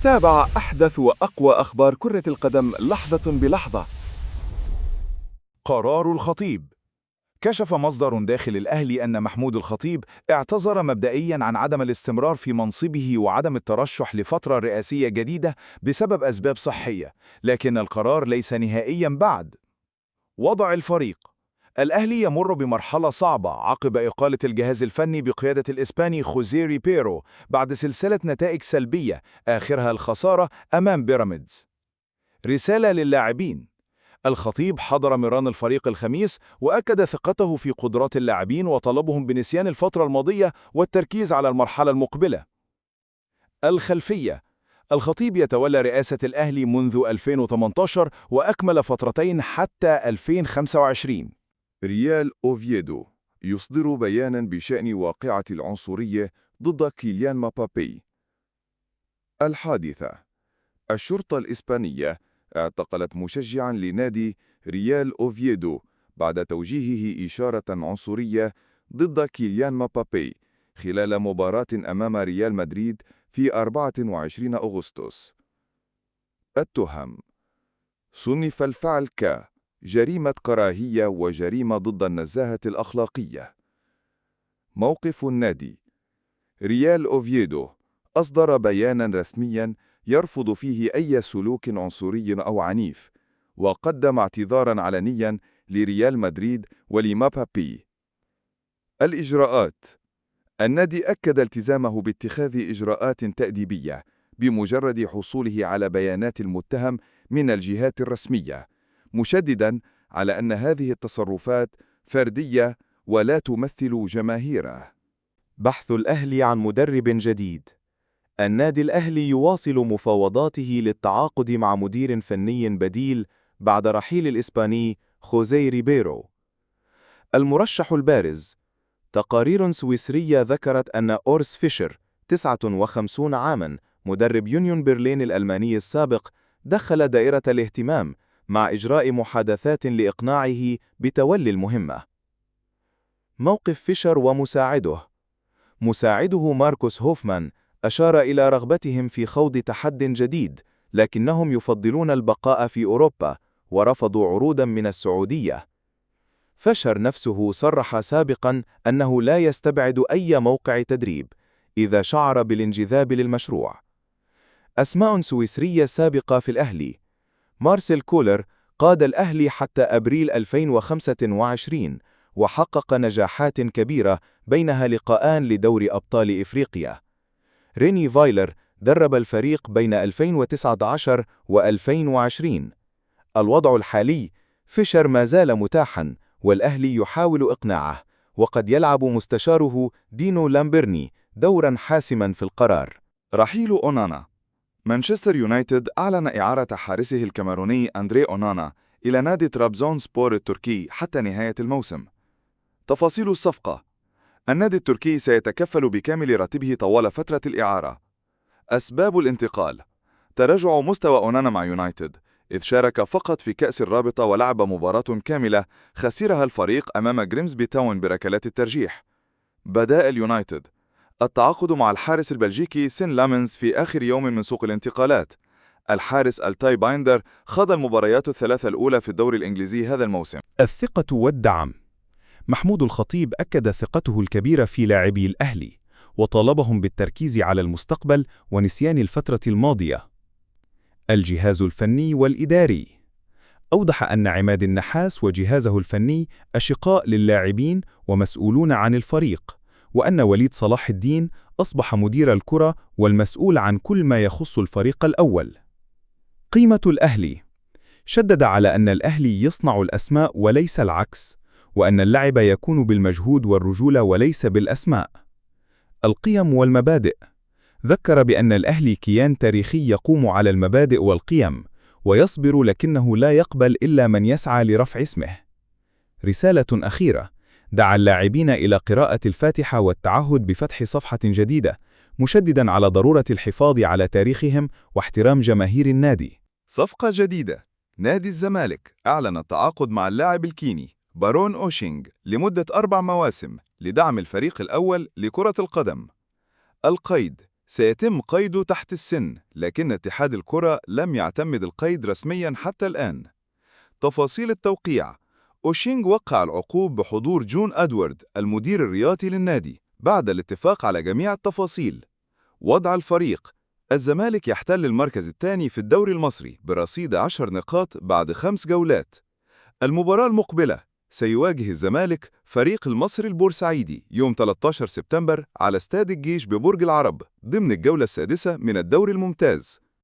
تابع أحدث وأقوى أخبار كرة القدم لحظة بلحظة. قرار الخطيب. كشف مصدر داخل الأهلي أن محمود الخطيب اعتذر مبدئياً عن عدم الاستمرار في منصبه وعدم الترشح لفترة رئاسية جديدة بسبب أسباب صحية، لكن القرار ليس نهائياً بعد. وضع الفريق. الأهلي يمر بمرحلة صعبة عقب إقالة الجهاز الفني بقيادة الإسباني خوزيه ريبيرو بعد سلسلة نتائج سلبية آخرها الخسارة أمام بيراميدز. رسالة للاعبين. الخطيب حضر ميران الفريق الخميس وأكد ثقته في قدرات اللاعبين وطلبهم بنسيان الفترة الماضية والتركيز على المرحلة المقبلة. الخلفية. الخطيب يتولى رئاسة الأهلي منذ 2018 وأكمل فترتين حتى 2025. ريال أوفييدو يصدر بيانا بشأن واقعة العنصرية ضد كيليان مبابي. الحادثة: الشرطة الإسبانية اعتقلت مشجعاً لنادي ريال أوفييدو بعد توجيهه إشارة عنصرية ضد كيليان مبابي خلال مباراة أمام ريال مدريد في 24 أغسطس. التهم: صنف الفعل كجريمة كراهية وجريمة ضد النزاهة الأخلاقية. موقف النادي: ريال أوفييدو أصدر بياناً رسمياً يرفض فيه أي سلوك عنصري أو عنيف، وقدم اعتذاراً علنياً لريال مدريد ولمبابي. الإجراءات: النادي أكد التزامه باتخاذ إجراءات تأديبية بمجرد حصوله على بيانات المتهم من الجهات الرسمية، مشدداً على أن هذه التصرفات فردية ولا تمثل جماهيره. بحث الأهلي عن مدرب جديد. النادي الأهلي يواصل مفاوضاته للتعاقد مع مدير فني بديل بعد رحيل الإسباني خوزيه ريبيرو. المرشح البارز: تقارير سويسرية ذكرت أن أورس فيشر 59 عاماً مدرب يونيون برلين الألماني السابق دخل دائرة الاهتمام مع إجراء محادثات لإقناعه بتولي المهمة. موقف فيشر ومساعده. مساعده ماركوس هوفمان أشار إلى رغبتهم في خوض تحد جديد، لكنهم يفضلون البقاء في أوروبا ورفضوا عروضاً من السعودية. فيشر نفسه صرح سابقاً أنه لا يستبعد أي موقع تدريب إذا شعر بالانجذاب للمشروع. أسماء سويسرية سابقة في الأهلي: مارسيل كولر قاد الأهلي حتى أبريل 2025 وحقق نجاحات كبيرة بينها لقاءان لدوري أبطال إفريقيا. ريني فايلر درب الفريق بين 2019 و2020. الوضع الحالي: فيشر ما زال متاحاً والأهلي يحاول إقناعه، وقد يلعب مستشاره دينو لامبرني دوراً حاسماً في القرار. رحيل أونانا. مانشستر يونايتد أعلن إعارة حارسه الكاميروني أندري أونانا إلى نادي ترابزون سبور التركي حتى نهاية الموسم. تفاصيل الصفقة: النادي التركي سيتكفل بكامل راتبه طوال فترة الإعارة. أسباب الانتقال: تراجع مستوى أونانا مع يونايتد، إذ شارك فقط في كأس الرابطة ولعب مباراة كاملة خسرها الفريق أمام جريمسبي تاون بركلات الترجيح. بدائل يونايتد: التعاقد مع الحارس البلجيكي سين لامنز في آخر يوم من سوق الانتقالات. الحارس التاي بايندر خاض المباريات الثلاثة الأولى في الدوري الإنجليزي هذا الموسم. الثقة والدعم. محمود الخطيب أكد ثقته الكبيرة في لاعبي الأهلي وطالبهم بالتركيز على المستقبل ونسيان الفترة الماضية. الجهاز الفني والإداري. أوضح أن عماد النحاس وجهازه الفني أشقاء للاعبين ومسؤولون عن الفريق، وأن وليد صلاح الدين أصبح مدير الكرة والمسؤول عن كل ما يخص الفريق الأول. قيمة الأهلي. شدد على أن الأهلي يصنع الأسماء وليس العكس، وأن اللعب يكون بالمجهود والرجولة وليس بالأسماء. القيم والمبادئ. ذكر بأن الأهلي كيان تاريخي يقوم على المبادئ والقيم، ويصبر لكنه لا يقبل إلا من يسعى لرفع اسمه. رسالة أخيرة. دعا اللاعبين إلى قراءة الفاتحة والتعهد بفتح صفحة جديدة، مشدداً على ضرورة الحفاظ على تاريخهم واحترام جماهير النادي. صفقة جديدة: نادي الزمالك أعلن التعاقد مع اللاعب الكيني بارون أوشينغ لمدة 4 مواسم لدعم الفريق الأول لكرة القدم. القيد: سيتم قيده تحت السن، لكن اتحاد الكرة لم يعتمد القيد رسمياً حتى الآن. تفاصيل التوقيع: أوشينغ وقع العقوب بحضور جون أدوارد المدير الرياضي للنادي بعد الاتفاق على جميع التفاصيل. وضع الفريق: الزمالك يحتل المركز الثاني في الدوري المصري برصيد 10 نقاط بعد 5 جولات. المباراة المقبلة: سيواجه الزمالك فريق المصري البورسعيدي يوم 13 سبتمبر على استاد الجيش ببرج العرب ضمن الجولة السادسة من الدوري الممتاز.